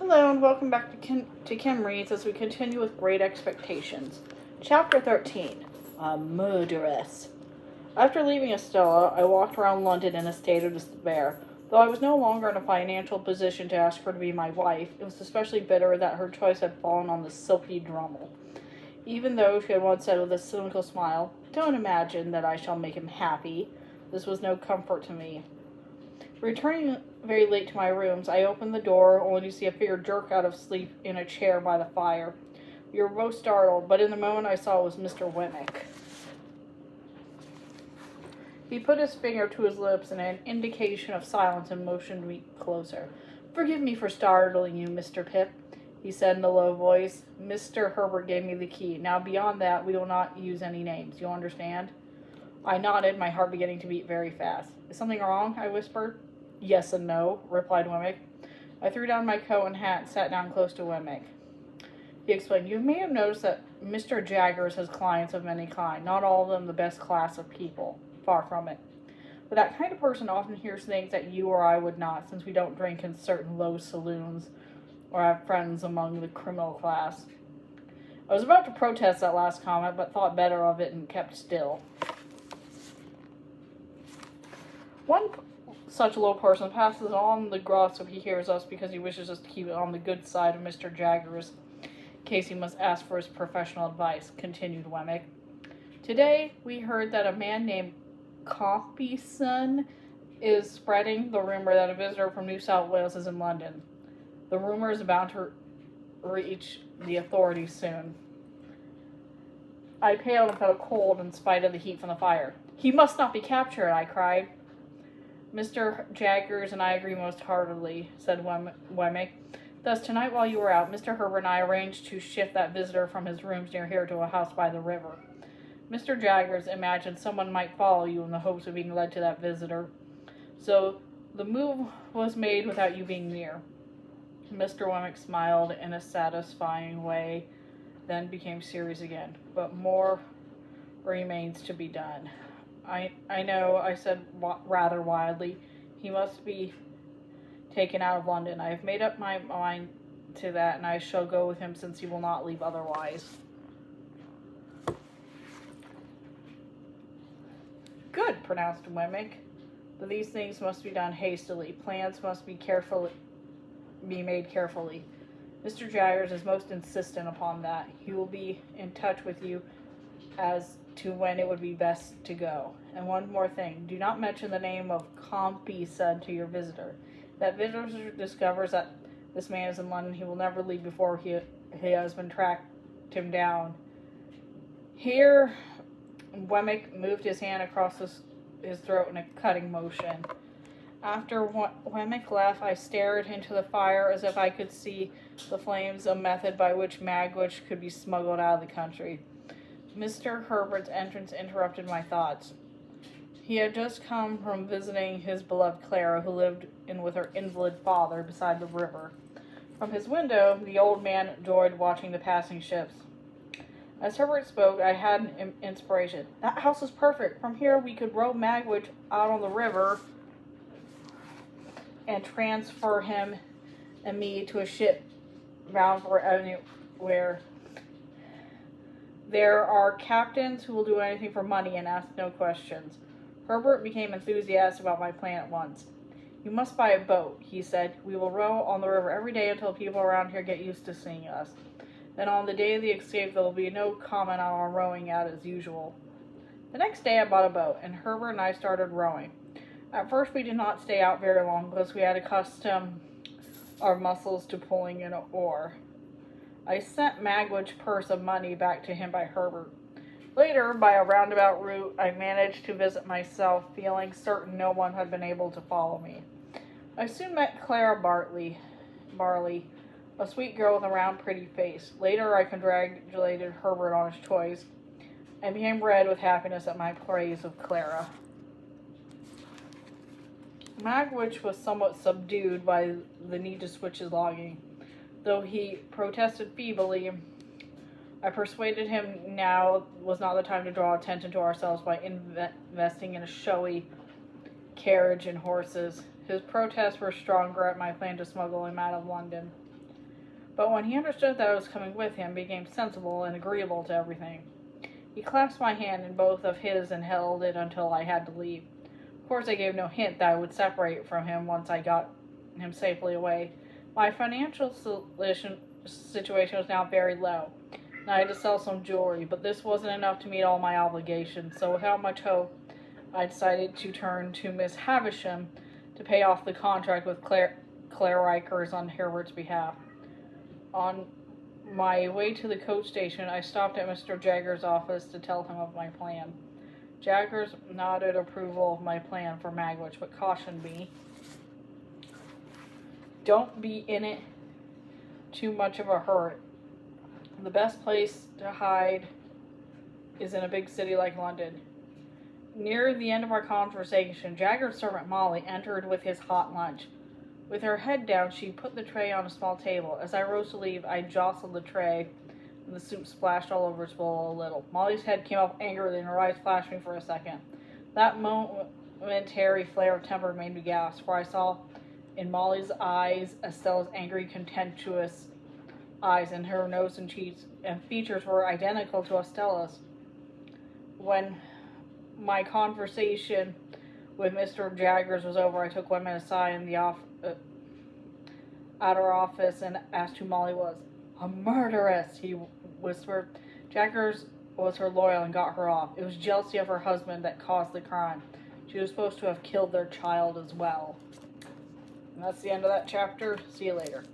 Hello and welcome back to Kim Reads as we continue with Great Expectations. Chapter 13, A Murderess. After leaving Estella, I walked around London in a state of despair. Though I was no longer in a financial position to ask her to be my wife, it was especially bitter that her choice had fallen on the silky Drummle. Even though she had once said with a cynical smile, "Don't imagine that I shall make him happy," this was no comfort to me. Returning very late to my rooms, I opened the door only to see a figure jerk out of sleep in a chair by the fire. We were both startled, but in the moment I saw it was Mr. Wemmick. He put his finger to his lips in an indication of silence and motioned me closer. "Forgive me for startling you, Mr. Pip," he said in a low voice. "Mr. Herbert gave me the key. Now beyond that, we will not use any names. You understand?" I nodded, my heart beginning to beat very fast. "Is something wrong?" I whispered. "Yes and no," replied Wemmick. I threw down my coat and hat and sat down close to Wemmick. He explained, "You may have noticed that Mr. Jaggers has clients of many kinds, not all of them the best class of people. Far from it. But that kind of person often hears things that you or I would not, since we don't drink in certain low saloons or have friends among the criminal class." I was about to protest that last comment, but thought better of it and kept still. One such low person passes on the gossip he hears us because he wishes us to keep it on the good side of Mr. Jaggers, in case he must ask for his professional advice, continued Wemmick. "Today, we heard that a man named Compeyson is spreading the rumor that a visitor from New South Wales is in London. The rumor is bound to reach the authorities soon." I paled and felt cold in spite of the heat from the fire. "He must not be captured," I cried. "Mr. Jaggers and I agree most heartily," said Wemmick. "Thus, tonight while you were out, Mr. Herbert and I arranged to shift that visitor from his rooms near here to a house by the river. Mr. Jaggers imagined someone might follow you in the hopes of being led to that visitor. So the move was made without you being near." Mr. Wemmick smiled in a satisfying way, then became serious again. "But more remains to be done." I know," I said rather wildly. "He must be taken out of London. I have made up my mind to that, and I shall go with him since he will not leave otherwise." "Good," pronounced Wemmick. "But these things must be done hastily. Plans must be made carefully. Mr. Jaggers is most insistent upon that. He will be in touch with you as to when it would be best to go. And one more thing, do not mention the name of Compeyson to your visitor. If that visitor discovers that this man is in London, he will never leave before he has been tracked him down." Here, Wemmick moved his hand across his throat in a cutting motion. After Wemmick left, I stared into the fire as if I could see the flames, a method by which Magwitch could be smuggled out of the country. Mr. Herbert's entrance interrupted my thoughts. He had just come from visiting his beloved Clara, who lived with her invalid father beside the river. From his window, the old man enjoyed watching the passing ships. As Herbert spoke, I had an inspiration. "That house is perfect. From here we could row Magwitch out on the river and transfer him and me to a ship bound for anywhere. There are captains who will do anything for money and ask no questions." Herbert became enthusiastic about my plan at once. "You must buy a boat," he said. "We will row on the river every day until people around here get used to seeing us. Then on the day of the escape there will be no comment on our rowing out as usual." The next day I bought a boat, and Herbert and I started rowing. At first we did not stay out very long because we had accustomed our muscles to pulling an oar. I sent Magwitch's purse of money back to him by Herbert. Later, by a roundabout route, I managed to visit myself, feeling certain no one had been able to follow me. I soon met Clara Barley, a sweet girl with a round, pretty face. Later, I congratulated Herbert on his choice, and became red with happiness at my praise of Clara. Magwitch was somewhat subdued by the need to switch his logging. Though he protested feebly, I persuaded him now was not the time to draw attention to ourselves by investing in a showy carriage and horses. His protests were stronger at my plan to smuggle him out of London. But when he understood that I was coming with him, he became sensible and agreeable to everything. He clasped my hand in both of his and held it until I had to leave. Of course, I gave no hint that I would separate from him once I got him safely away. My financial situation was now very low, and I had to sell some jewelry, but this wasn't enough to meet all my obligations, so without much hope, I decided to turn to Miss Havisham to pay off the contract with Claire Rikers on Herbert's behalf. On my way to the coach station, I stopped at Mr. Jagger's office to tell him of my plan. Jaggers nodded approval of my plan for Magwitch, but cautioned me, don't be in it too much of a hurry. The best place to hide is in a big city like London. Near the end of our conversation, Jagger's servant Molly entered with his hot lunch. With her head down, she put the tray on a small table. As I rose to leave, I jostled the tray, and the soup splashed all over its bowl a little. Molly's head came up angrily, and her eyes flashed me for a second. That momentary flare of temper made me gasp, for I saw in Molly's eyes Estella's angry, contemptuous eyes, and her nose and cheeks and features were identical to Estella's. When my conversation with Mr. Jaggers was over, I took Wemmick aside in the outer office and asked who Molly was. A murderess, he whispered. Jaggers was her loyal and got her off. It was jealousy of her husband that caused the crime. She was supposed to have killed their child as well. And that's the end of that chapter. See you later.